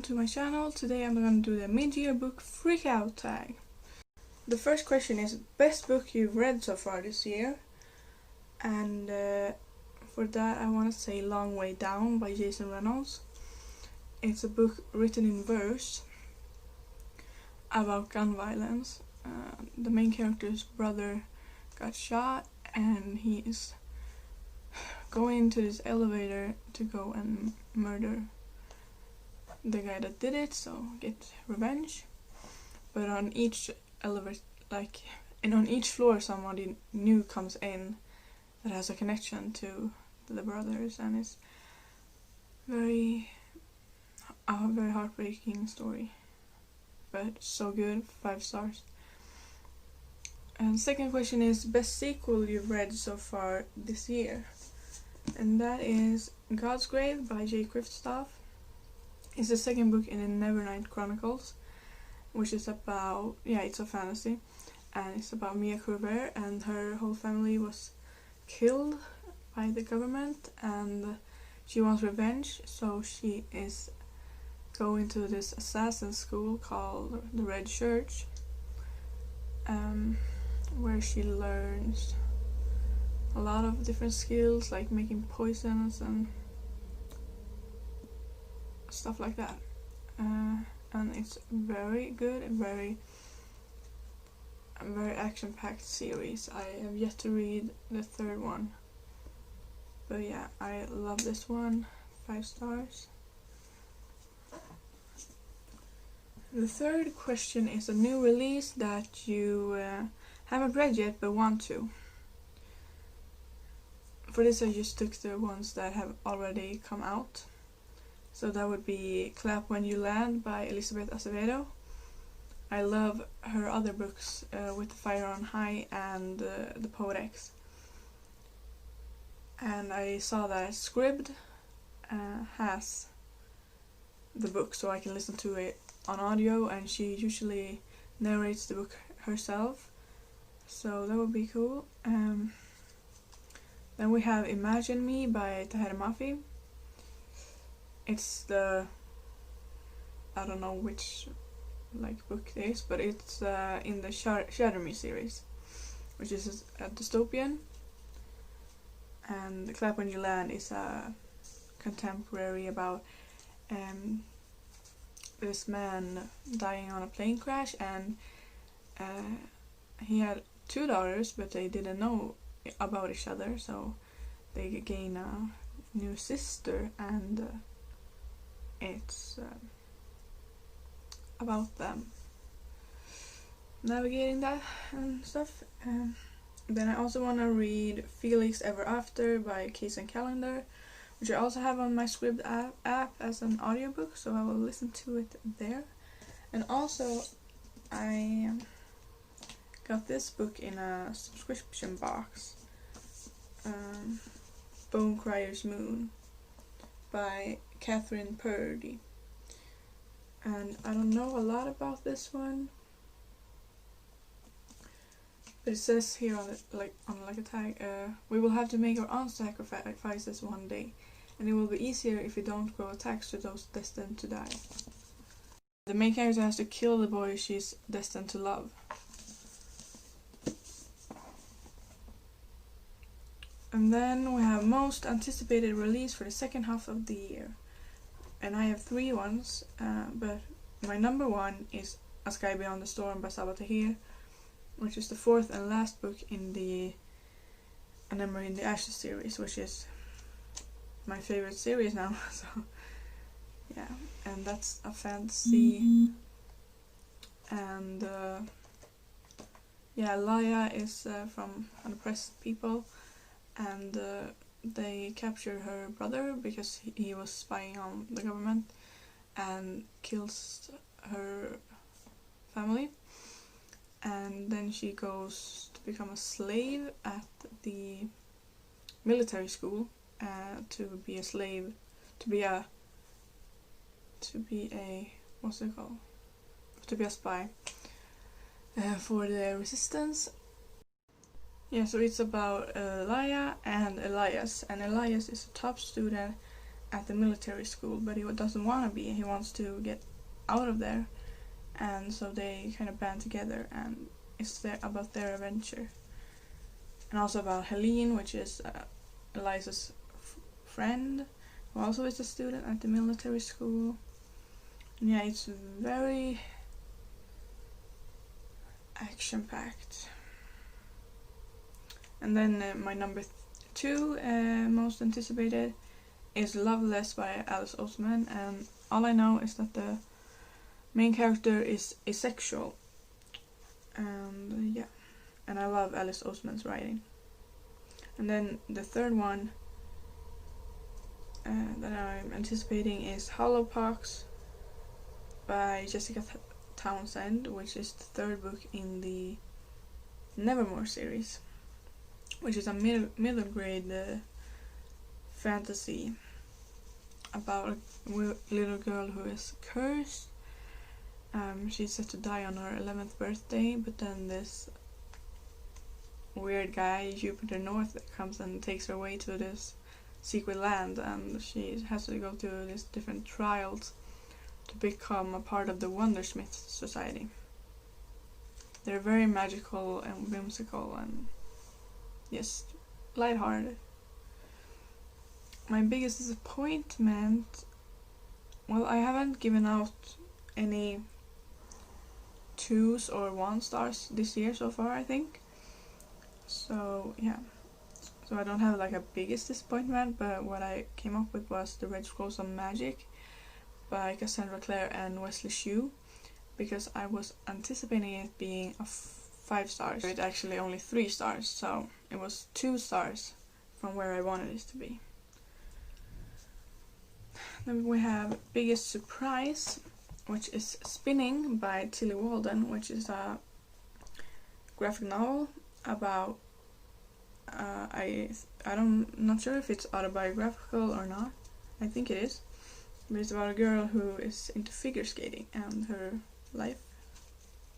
to my channel. Today I'm going to do the mid-year book freakout tag. The first question is best book you've read so far this year, and for that I want to say Long Way Down by Jason Reynolds. It's a book written in verse about gun violence. The main character's brother got shot and he is going into this elevator to go and murder the guy that did it, so get revenge. But on each elevator, on each floor, somebody new comes in that has a connection to the brothers, and it's a very heartbreaking story, but so good. 5 stars. And the second question is best sequel you've read so far this year, and that is God's Grave by Jay Kristoff. It's the second book in the Nevermore Chronicles, which is about, it's a fantasy, and it's about Mia Courbet, and her whole family was killed by the government, and she wants revenge, so she is going to this assassin school called the Red Church, where she learns a lot of different skills, like making poisons and stuff like that. And it's very good and very action-packed series. I have yet to read the third one, but yeah, I love this one. 5 stars. The third question is a new release that you haven't read yet but want to. For this I just took the ones that have already come out. So that would be Clap When You Land by Elizabeth Acevedo. I love her other books, With the Fire on High and The Poet X. And I saw that Scribd has the book, so I can listen to it on audio, and she usually narrates the book herself, so that would be cool. Then we have Imagine Me by Taher Mafi. It's the, I don't know which book it is, but it's in the Shatter Me series, which is a dystopian, and Clap When You Land is a contemporary about this man dying on a plane crash, and he had 2 daughters, but they didn't know about each other, so they gain a new sister, and it's about them navigating that and stuff. Then I also want to read Felix Ever After by Case and Calendar, which I also have on my Scribd app as an audiobook, so I will listen to it there. And also I got this book in a subscription box, Bone Crier's Moon by Catherine Purdy. And I don't know a lot about this one, but it says here on a tag, we will have to make our own sacrifices one day, and it will be easier if we don't grow attached to those destined to die. The main character has to kill the boy she's destined to love. And then we have most anticipated release for the second half of the year. And I have 3 ones, but my number 1 is A Sky Beyond the Storm by Sabaa Tahir, which is the 4th and last book in the Nevermore in the Ashes series, which is my favorite series now. So yeah, and that's a fantasy. And Laya is from an oppressed people, and they capture her brother because he was spying on the government and kills her family, and then she goes to become a slave at the military school, to be a slave, to be a what's it called, to be a spy for the resistance. Yeah, so it's about Laya and Elias, and Elias is a top student at the military school, but he doesn't want to be. He wants to get out of there, and so they kind of band together, and it's about their adventure. And also about Helene, which is Eliza's friend, who also is a student at the military school. And yeah, it's very action-packed. And then my number 2 most anticipated is Loveless by Alice Oseman, and all I know is that the main character is asexual, and yeah, and I love Alice Oseman's writing. And then the third one that I'm anticipating is Hollowpox by Jessica Townsend, which is the third book in the Nevermore series, which is a middle grade fantasy about a little girl who is cursed. She's set to die on her 11th birthday, but then this weird guy, Jupiter North, comes and takes her away to this secret land, and she has to go through these different trials to become a part of the Wondersmith Society. They're very magical and whimsical and just lighthearted. My biggest disappointment, well, I haven't given out any 2s or 1 stars this year so far, I think. So yeah, so I don't have like a biggest disappointment, but what I came up with was The Red Scrolls of Magic by Cassandra Clare and Wesley Shue, because I was anticipating it being a 5 stars. It's actually only 3 stars, so it was 2 stars from where I wanted it to be. Then we have Biggest Surprise, which is Spinning by Tilly Walden, which is a graphic novel about I'm not sure if it's autobiographical or not. I think it is. But it's about a girl who is into figure skating and her life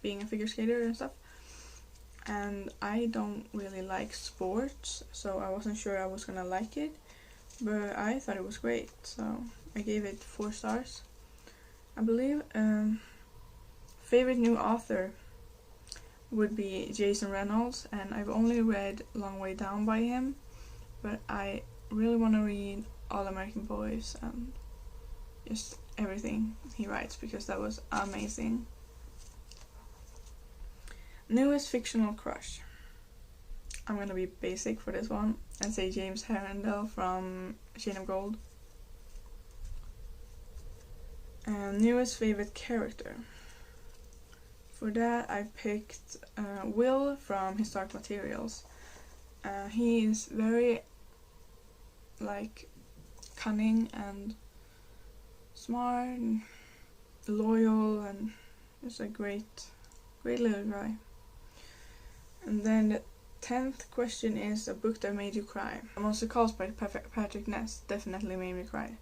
being a figure skater and stuff. And I don't really like sports, so I wasn't sure I was gonna like it, but I thought it was great, so I gave it 4 stars, I believe. Favorite new author would be Jason Reynolds, and I've only read Long Way Down by him, but I really want to read All American Boys and just everything he writes, because that was amazing. Newest fictional crush. I'm gonna be basic for this one and say James Harrendell from Chain of Gold. And newest favorite character. For that I picked Will from His Dark Materials. He is very cunning and smart and loyal, and just a great little guy. And then the 10th question is a book that made you cry. Monster Calls by Patrick Ness definitely made me cry.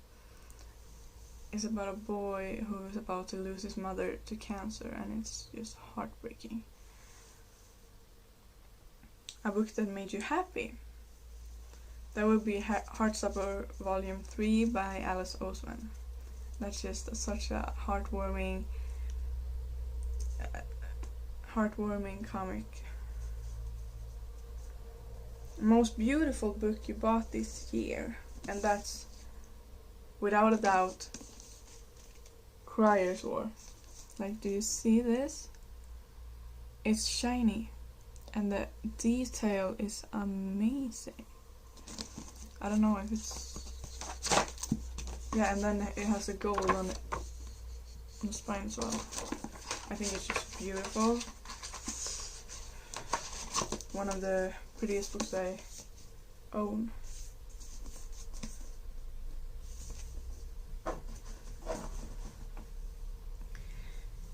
It's about a boy who is about to lose his mother to cancer, and it's just heartbreaking. A book that made you happy. That would be Heartstopper Volume 3 by Alice Oseman. That's just such a heartwarming comic. Most beautiful book you bought this year, and that's without a doubt Crier's War. Do you see this? It's shiny and the detail is amazing. I don't know if it's... yeah, and then it has a gold on it, on the spine as well. I think it's just beautiful. One of the prettiest books I own.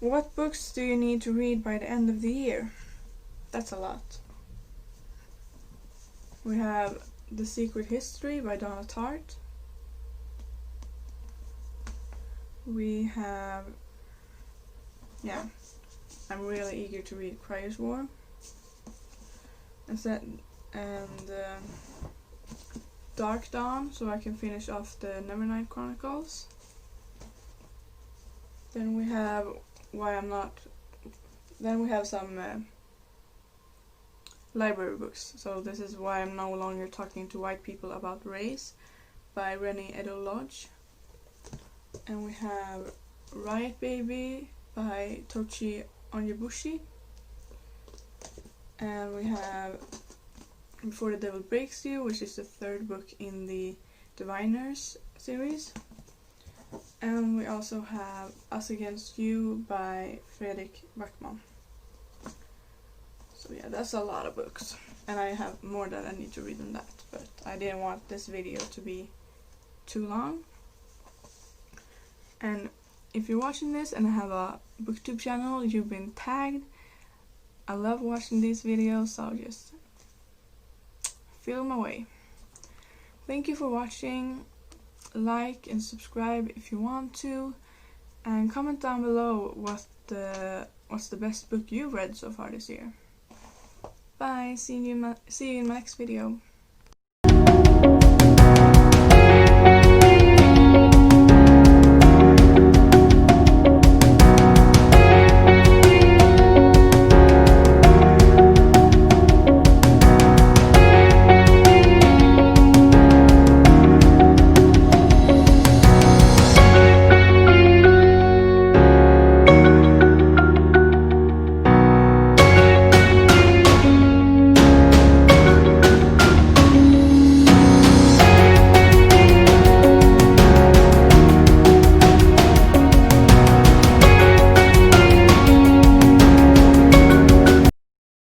What books do you need to read by the end of the year? That's a lot. We have The Secret History by Donna Tartt. We have... yeah, I'm really eager to read Crier's War. And Dark Dawn, so I can finish off the Nevermore Chronicles. Then we have some library books. So this is Why I'm No Longer Talking to White People About Race by Rennie Edo Lodge. And we have Riot Baby by Tochi Onyebushi. And we have Before the Devil Breaks You, which is the third book in the Diviners series. And we also have Us Against You by Fredrik Backman. So yeah, that's a lot of books. And I have more that I need to read than that, but I didn't want this video to be too long. And if you're watching this and I have a booktube channel, you've been tagged. I love watching these videos, so I'll just film away. Thank you for watching. Like and subscribe if you want to, and comment down below what's the best book you've read so far this year. Bye, see you in my next video.